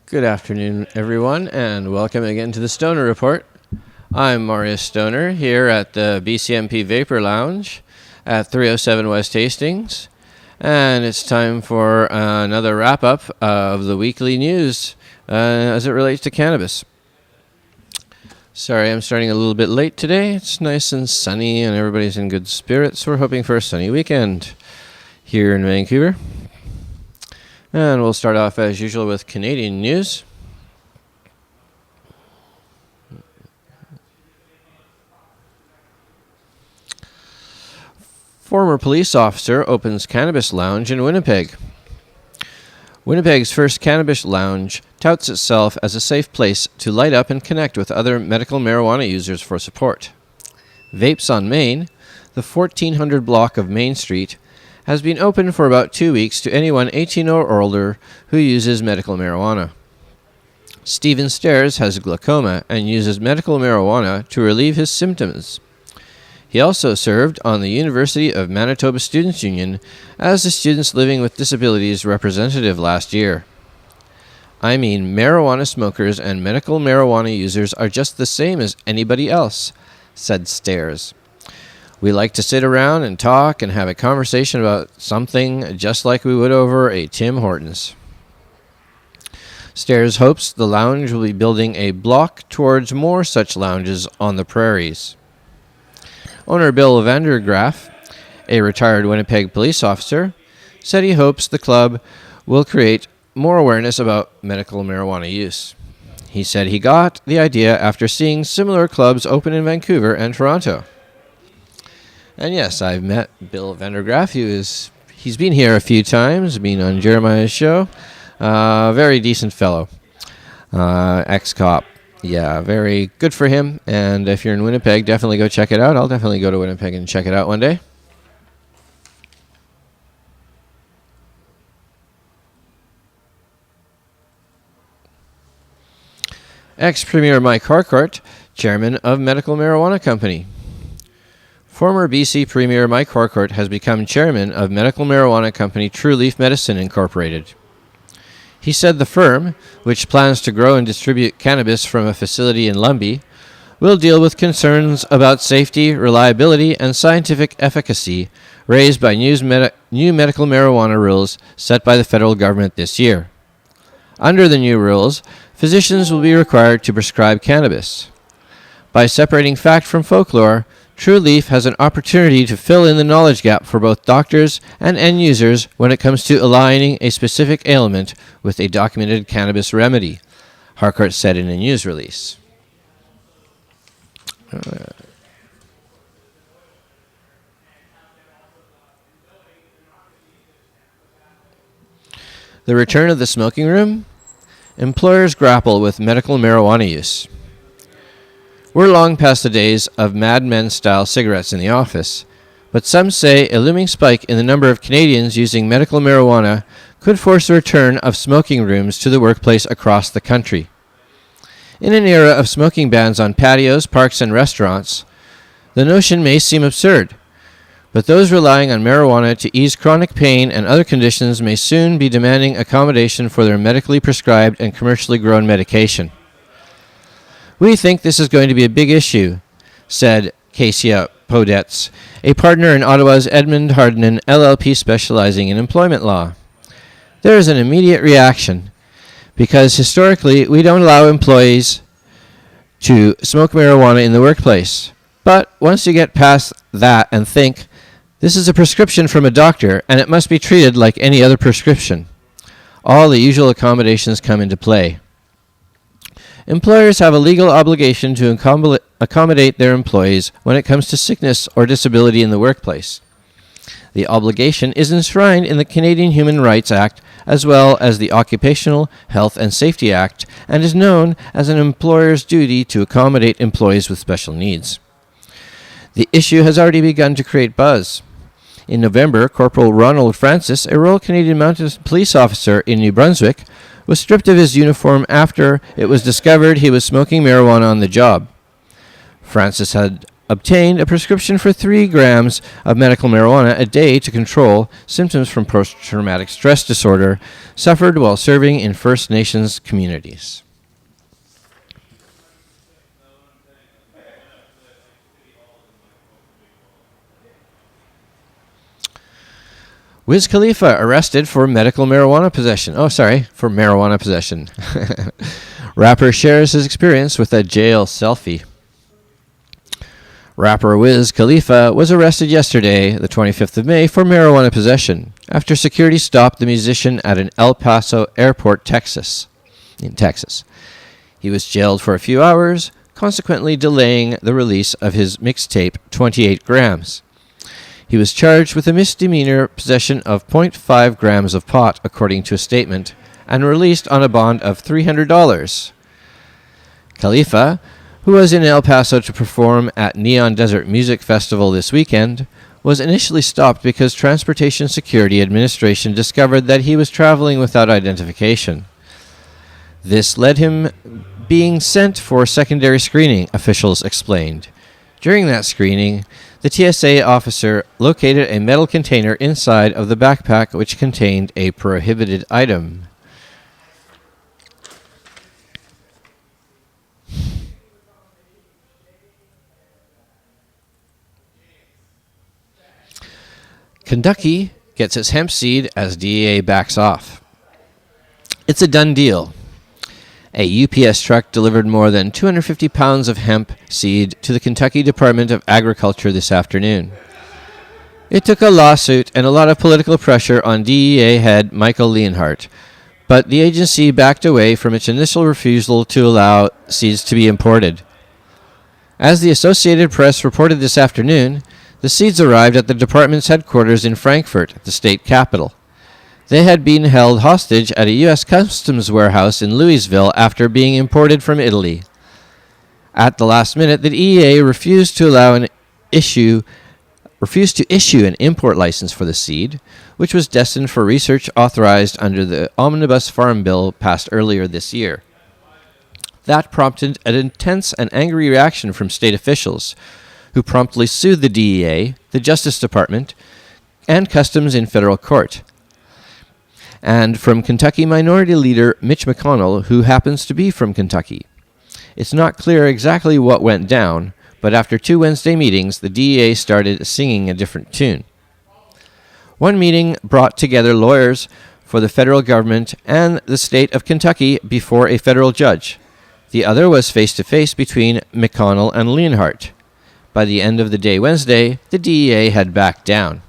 Good afternoon, everyone, and welcome again to the Stoner Report. I'm Marius Stoner here at the BCMP Vapor Lounge at 307 West Hastings, and it's time for another wrap-up of the weekly news as it relates to cannabis. Sorry, I'm starting a little bit late today. It's nice and sunny, and everybody's in good spirits. We're hoping for a sunny weekend here in Vancouver. And we'll start off as usual with Canadian news. Former police officer opens cannabis lounge in Winnipeg. Winnipeg's first cannabis lounge touts itself as a safe place to light up and connect with other medical marijuana users for support. Vapes on Main, the 1400 block of Main Street, has been open for about 2 weeks to anyone 18 or older who uses medical marijuana. Stephen Stairs has glaucoma and uses medical marijuana to relieve his symptoms. He also served on the University of Manitoba Students' Union as the Students Living with Disabilities representative last year. I mean, marijuana smokers and medical marijuana users are just the same as anybody else, said Stairs. We like to sit around and talk and have a conversation about something just like we would over a Tim Hortons. Stairs hopes the lounge will be building a block towards more such lounges on the prairies. Owner Bill Vandergraaf, a retired Winnipeg police officer, said he hopes the club will create more awareness about medical marijuana use. He said he got the idea after seeing similar clubs open in Vancouver and Toronto. And yes, I've met Bill Vandergraaf. He's been here a few times, been on Jeremiah's show. Very decent fellow. Ex-cop. Yeah, very good for him. And if you're in Winnipeg, definitely go check it out. I'll definitely go to Winnipeg and check it out one day. Ex-Premier Mike Harcourt, chairman of Medical Marijuana Company. Former BC Premier Mike Harcourt has become chairman of medical marijuana company True Leaf Medicine Incorporated. He said the firm, which plans to grow and distribute cannabis from a facility in Lumby, will deal with concerns about safety, reliability, and scientific efficacy raised by new medical marijuana rules set by the federal government this year. Under the new rules, physicians will be required to prescribe cannabis. By separating fact from folklore, True Leaf has an opportunity to fill in the knowledge gap for both doctors and end users when it comes to aligning a specific ailment with a documented cannabis remedy, Harcourt said in a news release. The return of the smoking room? Employers grapple with medical marijuana use. We're long past the days of Mad Men-style cigarettes in the office, but some say a looming spike in the number of Canadians using medical marijuana could force the return of smoking rooms to the workplace across the country. In an era of smoking bans on patios, parks, and restaurants, the notion may seem absurd, but those relying on marijuana to ease chronic pain and other conditions may soon be demanding accommodation for their medically prescribed and commercially grown medication. We think this is going to be a big issue, said Kasia Podetz, a partner in Ottawa's Edmund Hardman LLP specializing in employment law. There is an immediate reaction, because historically we don't allow employees to smoke marijuana in the workplace. But once you get past that and think, this is a prescription from a doctor and it must be treated like any other prescription, all the usual accommodations come into play. Employers have a legal obligation to accommodate their employees when it comes to sickness or disability in the workplace. The obligation is enshrined in the Canadian Human Rights Act as well as the Occupational Health and Safety Act and is known as an employer's duty to accommodate employees with special needs. The issue has already begun to create buzz. In November, Corporal Ronald Francis, a Royal Canadian Mounted Police officer in New Brunswick, was stripped of his uniform after it was discovered he was smoking marijuana on the job. Francis had obtained a prescription for 3 grams of medical marijuana a day to control symptoms from post-traumatic stress disorder suffered while serving in First Nations communities. Wiz Khalifa arrested for medical marijuana possession. For marijuana possession. Rapper shares his experience with a jail selfie. Rapper Wiz Khalifa was arrested yesterday, the 25th of May, for marijuana possession after security stopped the musician at an El Paso airport, in Texas. He was jailed for a few hours, consequently delaying the release of his mixtape, 28 Grams. He was charged with a misdemeanor possession of 0.5 grams of pot, according to a statement, and released on a bond of $300. Khalifa, who was in El Paso to perform at Neon Desert Music Festival this weekend, was initially stopped because Transportation Security Administration discovered that he was traveling without identification. This led him being sent for secondary screening, officials explained. During that screening, the TSA officer located a metal container inside of the backpack which contained a prohibited item. Kentucky gets its hemp seed as DEA backs off. It's a done deal. A UPS truck delivered more than 250 pounds of hemp seed to the Kentucky Department of Agriculture this afternoon. It took a lawsuit and a lot of political pressure on DEA head Michael Leonhardt, but the agency backed away from its initial refusal to allow seeds to be imported. As the Associated Press reported this afternoon, the seeds arrived at the department's headquarters in Frankfurt, the state capital. They had been held hostage at a U.S. Customs warehouse in Louisville after being imported from Italy. At the last minute, the DEA refused to issue an import license for the seed, which was destined for research authorized under the Omnibus Farm Bill passed earlier this year. That prompted an intense and angry reaction from state officials, who promptly sued the DEA, the Justice Department, and Customs in federal court. And from Kentucky Minority Leader Mitch McConnell, who happens to be from Kentucky. It's not clear exactly what went down, but after 2 Wednesday meetings, the DEA started singing a different tune. One meeting brought together lawyers for the federal government and the state of Kentucky before a federal judge. The other was face-to-face between McConnell and Leonhardt. By the end of the day Wednesday, the DEA had backed down.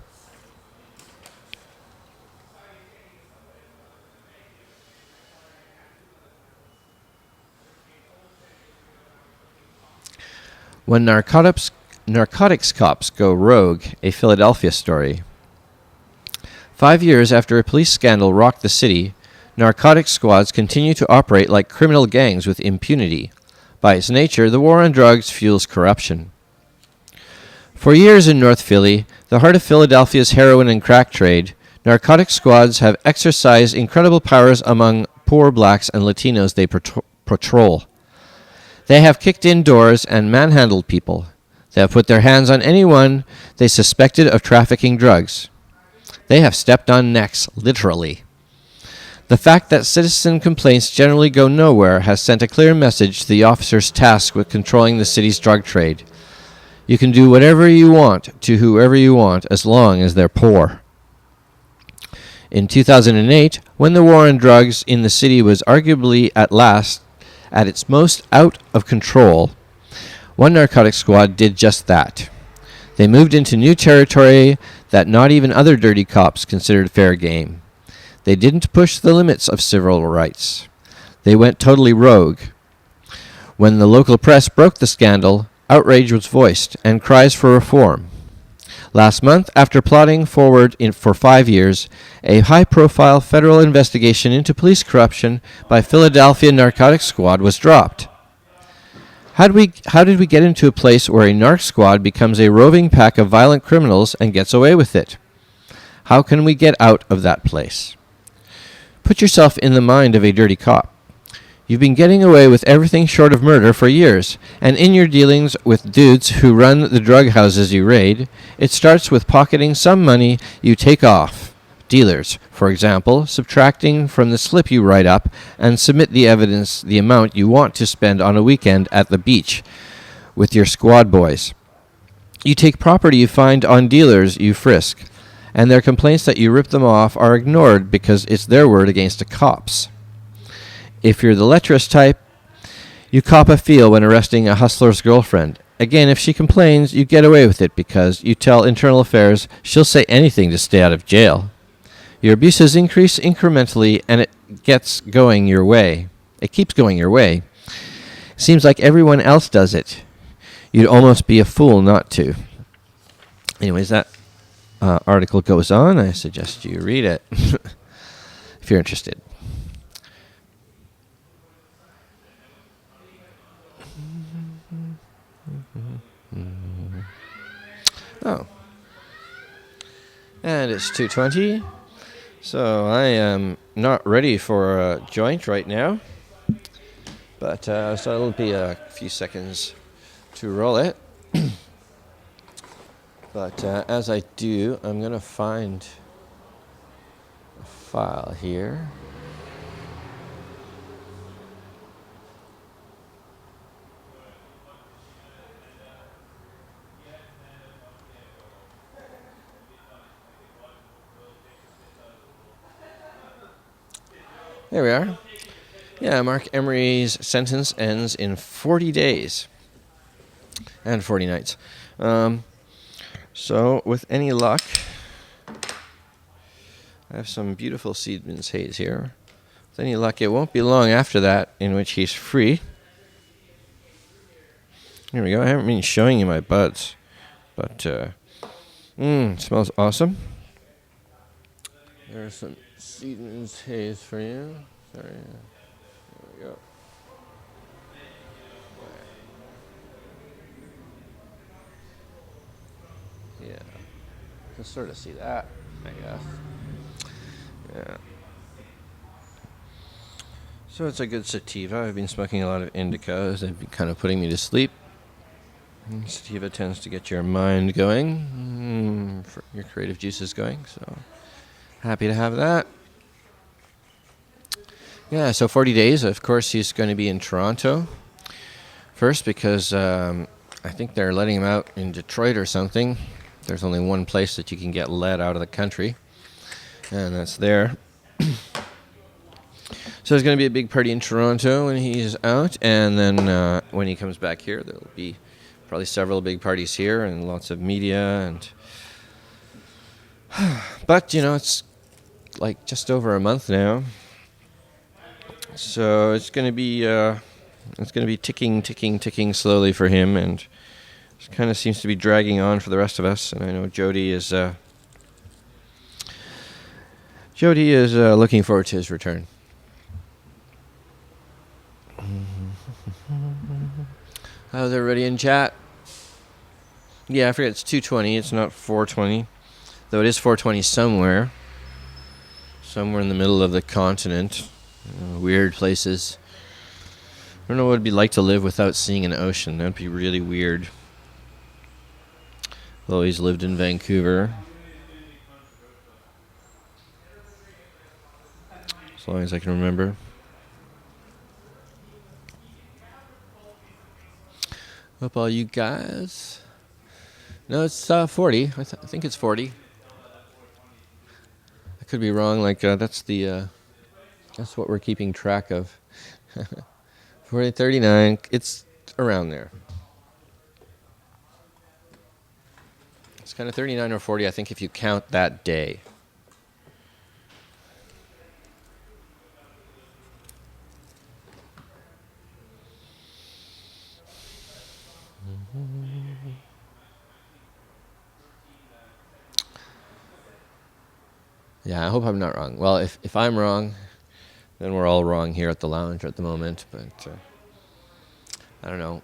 When narcotics cops go rogue, a Philadelphia story. 5 years after a police scandal rocked the city, narcotics squads continue to operate like criminal gangs with impunity. By its nature, the war on drugs fuels corruption. For years in North Philly, the heart of Philadelphia's heroin and crack trade, narcotic squads have exercised incredible powers among poor blacks and Latinos they patrol. They have kicked in doors and manhandled people. They have put their hands on anyone they suspected of trafficking drugs. They have stepped on necks, literally. The fact that citizen complaints generally go nowhere has sent a clear message to the officers tasked with controlling the city's drug trade. You can do whatever you want to whoever you want as long as they're poor. In 2008, when the war on drugs in the city was arguably at its most out of control, one narcotics squad did just that. They moved into new territory that not even other dirty cops considered fair game. They didn't push the limits of civil rights. They went totally rogue. When the local press broke the scandal, outrage was voiced and cries for reform. Last month, after plodding forward for 5 years, a high-profile federal investigation into police corruption by Philadelphia Narcotics Squad was dropped. How did we get into a place where a narc squad becomes a roving pack of violent criminals and gets away with it? How can we get out of that place? Put yourself in the mind of a dirty cop. You've been getting away with everything short of murder for years, and in your dealings with dudes who run the drug houses you raid, it starts with pocketing some money you take off. Dealers, for example, subtracting from the slip you write up and submit the evidence the amount you want to spend on a weekend at the beach with your squad boys. You take property you find on dealers you frisk, and their complaints that you rip them off are ignored because it's their word against the cops. If you're the lecherous type, you cop a feel when arresting a hustler's girlfriend. Again, if she complains, you get away with it because you tell Internal Affairs she'll say anything to stay out of jail. Your abuses increase incrementally, and it gets going your way. It keeps going your way. Seems like everyone else does it. You'd almost be a fool not to. Anyways, that article goes on. I suggest you read it if you're interested. Oh. And it's 2:20. So I am not ready for a joint right now. But so it'll be a few seconds to roll it. But as I do, I'm going to find a file here. There we are. Yeah, Mark Emery's sentence ends in 40 days and 40 nights. So, with any luck, I have some beautiful Seedman's Haze here. With any luck, it won't be long after that in which he's free. Here we go. I haven't been showing you my buds, but it smells awesome. There's some Seedman's Haze for you. Sorry. There we go. Yeah. You can sort of see that, I guess. Yeah. So it's a good sativa. I've been smoking a lot of indicas. They've been kind of putting me to sleep. And sativa tends to get your mind going, for your creative juices going. So happy to have that. Yeah, so 40 days. Of course, he's going to be in Toronto first because I think they're letting him out in Detroit or something. There's only one place that you can get let out of the country, and that's there. So there's going to be a big party in Toronto when he's out, and then when he comes back here, there'll be probably several big parties here and lots of media. And but, you know, it's like just over a month now. So it's going to be ticking slowly for him, and it kind of seems to be dragging on for the rest of us. And I know Jody is looking forward to his return. How's everybody in chat? Yeah, I forget it's 2:20. It's not 4:20, though it is 4:20 somewhere in the middle of the continent. Weird places. I don't know what it'd be like to live without seeing an ocean. That'd be really weird. I've always lived in Vancouver, as long as I can remember. Hope all you guys. No, it's 40. I think it's 40. I could be wrong. Like that's what we're keeping track of. 40, 39. It's around there. It's kind of 39 or 40, I think, if you count that day. Yeah, I hope I'm not wrong. Well, if I'm wrong, then we're all wrong here at the lounge at the moment. But I don't know.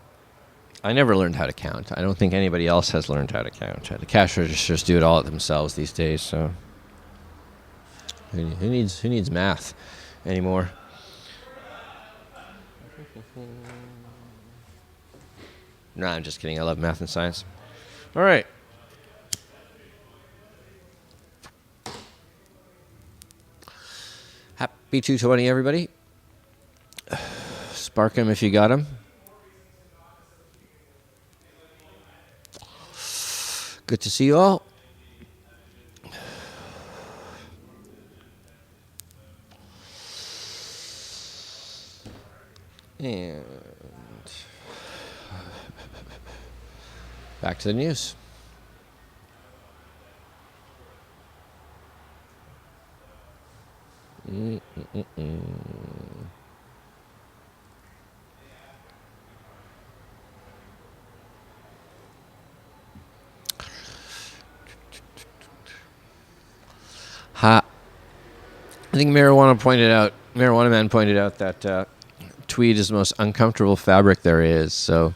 I never learned how to count. I don't think anybody else has learned how to count. The cash registers do it all themselves these days. So who needs math anymore? Nah, I'm just kidding. I love math and science. All right. Happy 220, everybody. Spark 'em if you got 'em. Good to see you all. And back to the news. I think Marijuana Man pointed out that tweed is the most uncomfortable fabric there is. So,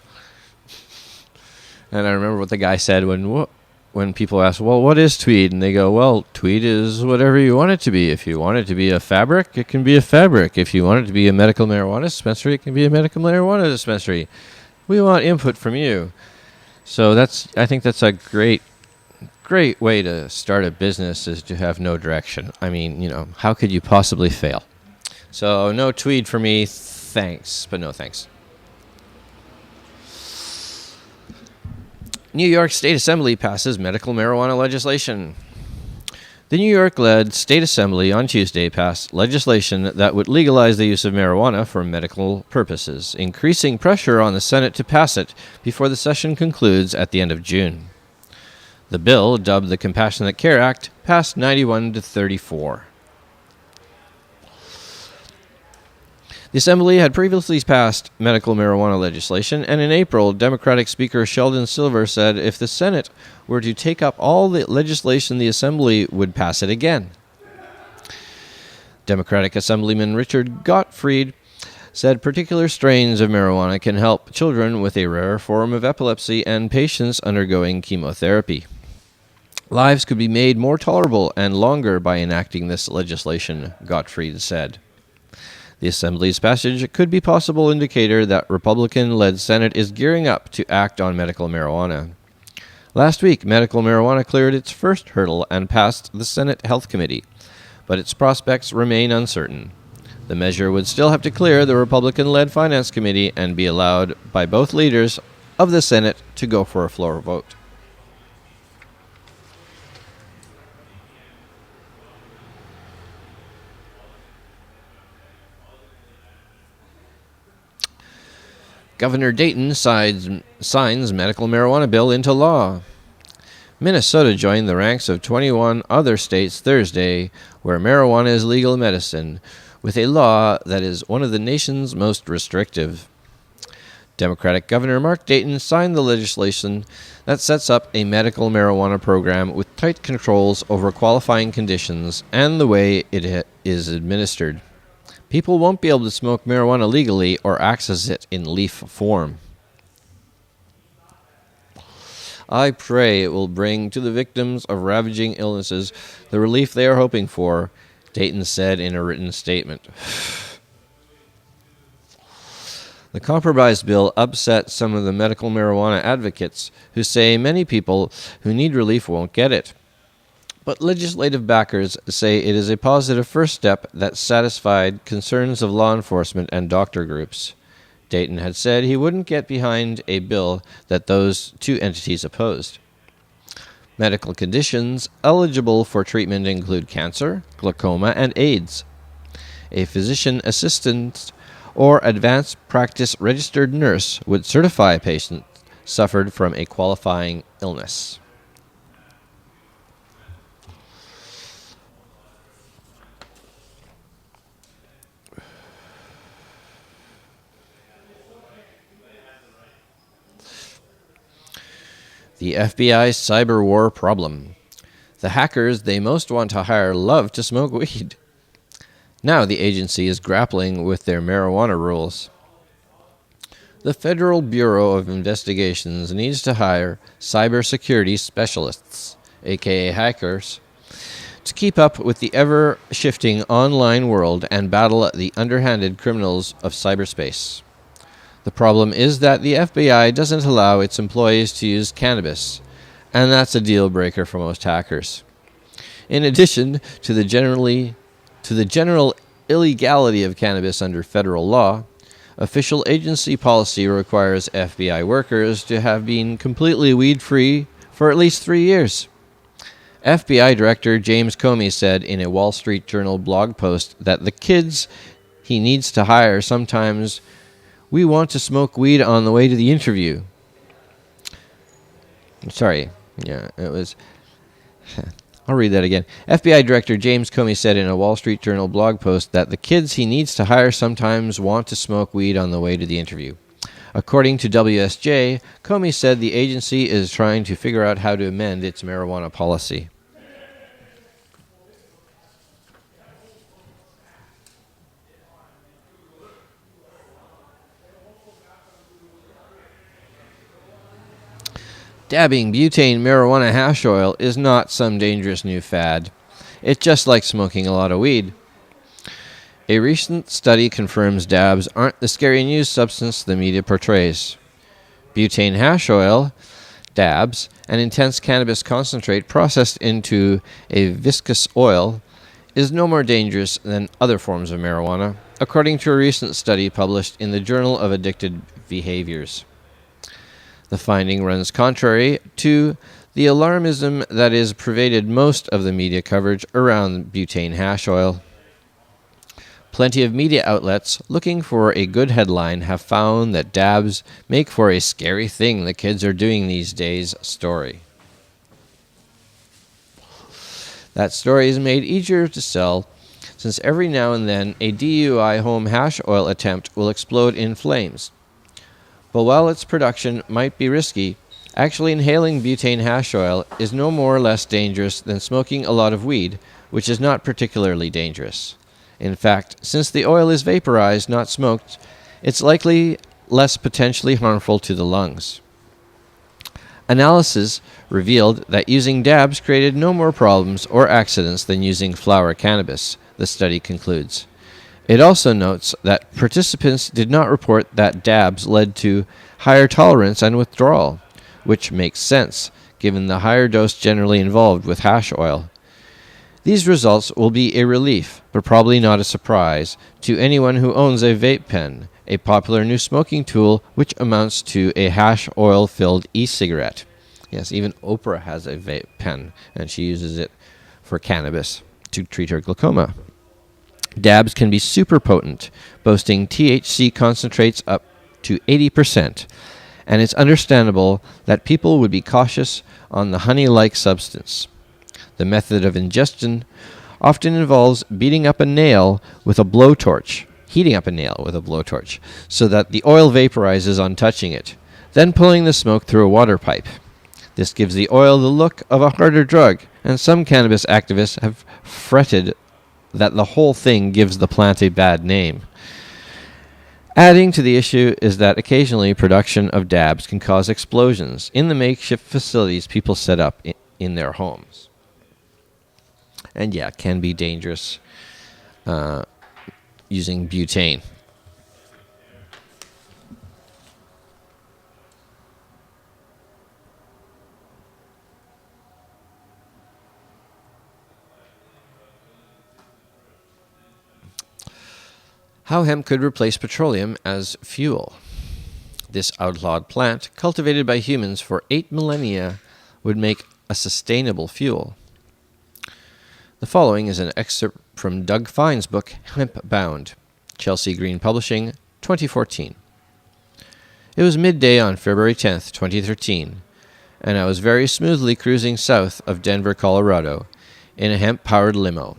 and I remember what the guy said when people ask, well, what is tweed? And they go, well, tweed is whatever you want it to be. If you want it to be a fabric, it can be a fabric. If you want it to be a medical marijuana dispensary, it can be a medical marijuana dispensary. We want input from you. So I think that's a great way to start a business, is to have no direction. I mean, how could you possibly fail? So no tweed for me, thanks, but no thanks. New York State Assembly passes medical marijuana legislation. The New York-led State Assembly on Tuesday passed legislation that would legalize the use of marijuana for medical purposes, increasing pressure on the Senate to pass it before the session concludes at the end of June. The bill, dubbed the Compassionate Care Act, passed 91 to 34. The Assembly had previously passed medical marijuana legislation, and in April, Democratic Speaker Sheldon Silver said if the Senate were to take up all the legislation, the Assembly would pass it again. Democratic Assemblyman Richard Gottfried said particular strains of marijuana can help children with a rare form of epilepsy and patients undergoing chemotherapy. Lives could be made more tolerable and longer by enacting this legislation, Gottfried said. The Assembly's passage could be a possible indicator that Republican-led Senate is gearing up to act on medical marijuana. Last week, medical marijuana cleared its first hurdle and passed the Senate Health Committee, but its prospects remain uncertain. The measure would still have to clear the Republican-led Finance Committee and be allowed by both leaders of the Senate to go for a floor vote. Governor Dayton signs medical marijuana bill into law. Minnesota joined the ranks of 21 other states Thursday where marijuana is legal medicine, with a law that is one of the nation's most restrictive. Democratic Governor Mark Dayton signed the legislation that sets up a medical marijuana program with tight controls over qualifying conditions and the way it is administered. People won't be able to smoke marijuana legally or access it in leaf form. I pray it will bring to the victims of ravaging illnesses the relief they are hoping for, Dayton said in a written statement. The compromise bill upset some of the medical marijuana advocates who say many people who need relief won't get it. But legislative backers say it is a positive first step that satisfied concerns of law enforcement and doctor groups. Dayton had said he wouldn't get behind a bill that those two entities opposed. Medical conditions eligible for treatment include cancer, glaucoma, and AIDS. A physician assistant or advanced practice registered nurse would certify a patient suffered from a qualifying illness. The FBI's cyber war problem. The hackers they most want to hire love to smoke weed. Now the agency is grappling with their marijuana rules. The Federal Bureau of Investigations needs to hire cybersecurity specialists, aka hackers, to keep up with the ever-shifting online world and battle the underhanded criminals of cyberspace. The problem is that the FBI doesn't allow its employees to use cannabis, and that's a deal breaker for most hackers. In addition to the general illegality of cannabis under federal law, official agency policy requires FBI workers to have been completely weed-free for at least 3 years. FBI Director James Comey said in a Wall Street Journal blog post that the kids he needs to hire sometimes we want to smoke weed on the way to the interview. I'll read that again. FBI Director James Comey said in a Wall Street Journal blog post that the kids he needs to hire sometimes want to smoke weed on the way to the interview. According to WSJ, Comey said the agency is trying to figure out how to amend its marijuana policy. Dabbing butane marijuana hash oil is not some dangerous new fad. It's just like smoking a lot of weed. A recent study confirms dabs aren't the scary news substance the media portrays. Butane hash oil, dabs, an intense cannabis concentrate processed into a viscous oil, is no more dangerous than other forms of marijuana, according to a recent study published in the Journal of Addicted Behaviors. The finding runs contrary to the alarmism that has pervaded most of the media coverage around butane hash oil. Plenty of media outlets looking for a good headline have found that dabs make for a scary thing the kids are doing these days story. That story is made easier to sell since every now and then a DUI home hash oil attempt will explode in flames. But while its production might be risky, actually inhaling butane hash oil is no more or less dangerous than smoking a lot of weed, which is not particularly dangerous. In fact, since the oil is vaporized, not smoked, it's likely less potentially harmful to the lungs. Analysis revealed that using dabs created no more problems or accidents than using flower cannabis, the study concludes. It also notes that participants did not report that dabs led to higher tolerance and withdrawal, which makes sense, given the higher dose generally involved with hash oil. These results will be a relief, but probably not a surprise, to anyone who owns a vape pen, a popular new smoking tool which amounts to a hash oil-filled e-cigarette. Yes, even Oprah has a vape pen, and she uses it for cannabis to treat her glaucoma. Dabs can be super potent, boasting THC concentrates up to 80%, and it's understandable that people would be cautious on the honey-like substance. The method of ingestion often involves heating up a nail with a blowtorch, so that the oil vaporizes on touching it, then pulling the smoke through a water pipe. This gives the oil the look of a harder drug, and some cannabis activists have fretted that the whole thing gives the plant a bad name. Adding to the issue is that occasionally production of dabs can cause explosions in the makeshift facilities people set up in their homes. And yeah, it can be dangerous using butane. How hemp could replace petroleum as fuel. This outlawed plant, cultivated by humans for 8 millennia, would make a sustainable fuel. The following is an excerpt from Doug Fine's book, Hemp Bound, Chelsea Green Publishing, 2014. It was midday on February 10th, 2013, and I was very smoothly cruising south of Denver, Colorado, in a hemp-powered limo.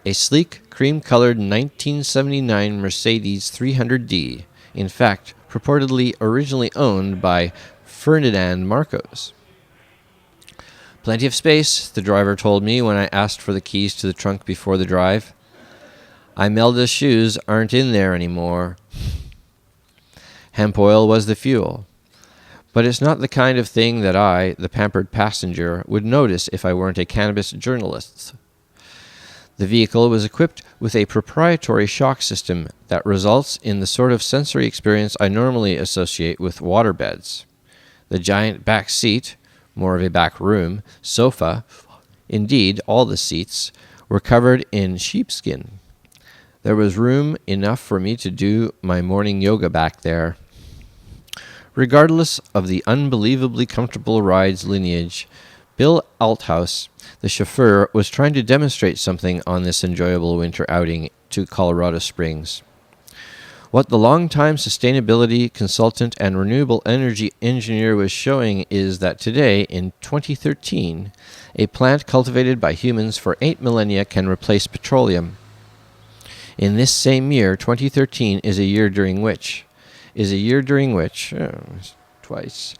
A sleek, cream-colored 1979 Mercedes 300D, in fact, purportedly originally owned by Ferdinand Marcos. Plenty of space, the driver told me when I asked for the keys to the trunk before the drive. Imelda's shoes aren't in there anymore. Hemp oil was the fuel. But it's not the kind of thing that I, the pampered passenger, would notice if I weren't a cannabis journalist. The vehicle was equipped with a proprietary shock system that results in the sort of sensory experience I normally associate with waterbeds. The giant back seat, more of a back room, sofa, indeed all the seats, were covered in sheepskin. There was room enough for me to do my morning yoga back there. Regardless of the unbelievably comfortable ride's lineage, Bill Althouse, the chauffeur, was trying to demonstrate something on this enjoyable winter outing to Colorado Springs. What the long-time sustainability consultant and renewable energy engineer was showing is that today, in 2013, a plant cultivated by humans for 8 millennia can replace petroleum. In this same year, 2013, is a year during which, twice,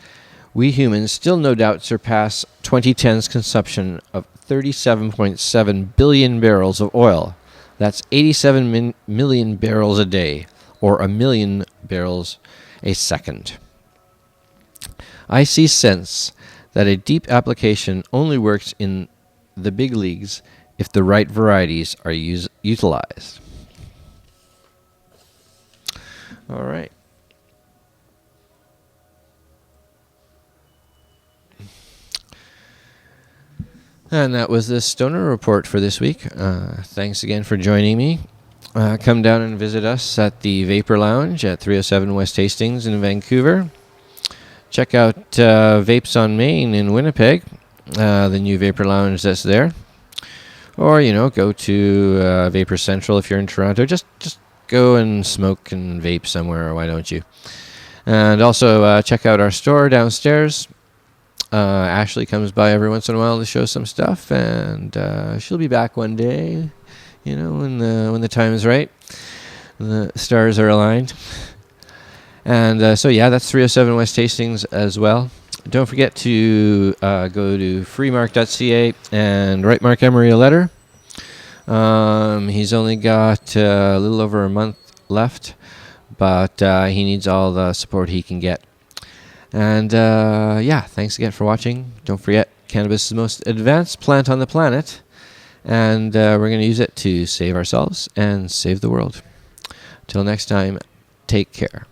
we humans still no doubt surpass 2010's consumption of 37.7 billion barrels of oil. That's 87 million barrels a day, or a million barrels a second. I see sense that a deep application only works in the big leagues if the right varieties are utilized. All right. And that was the Stoner Report for this week. Thanks again for joining me. Come down and visit us at the Vapor Lounge at 307 West Hastings in Vancouver. Check out Vapes on Main in Winnipeg, the new Vapor Lounge that's there. Or, go to Vapor Central if you're in Toronto. Just go and smoke and vape somewhere, why don't you? And also check out our store downstairs. Ashley comes by every once in a while to show some stuff, and she'll be back one day, when the time is right, and the stars are aligned. And that's 307 West Hastings as well. Don't forget to go to freemark.ca and write Mark Emery a letter. He's only got a little over a month left, but he needs all the support he can get. And thanks again for watching. Don't forget, cannabis is the most advanced plant on the planet, and we're going to use it to save ourselves and save the world. Till next time, take care.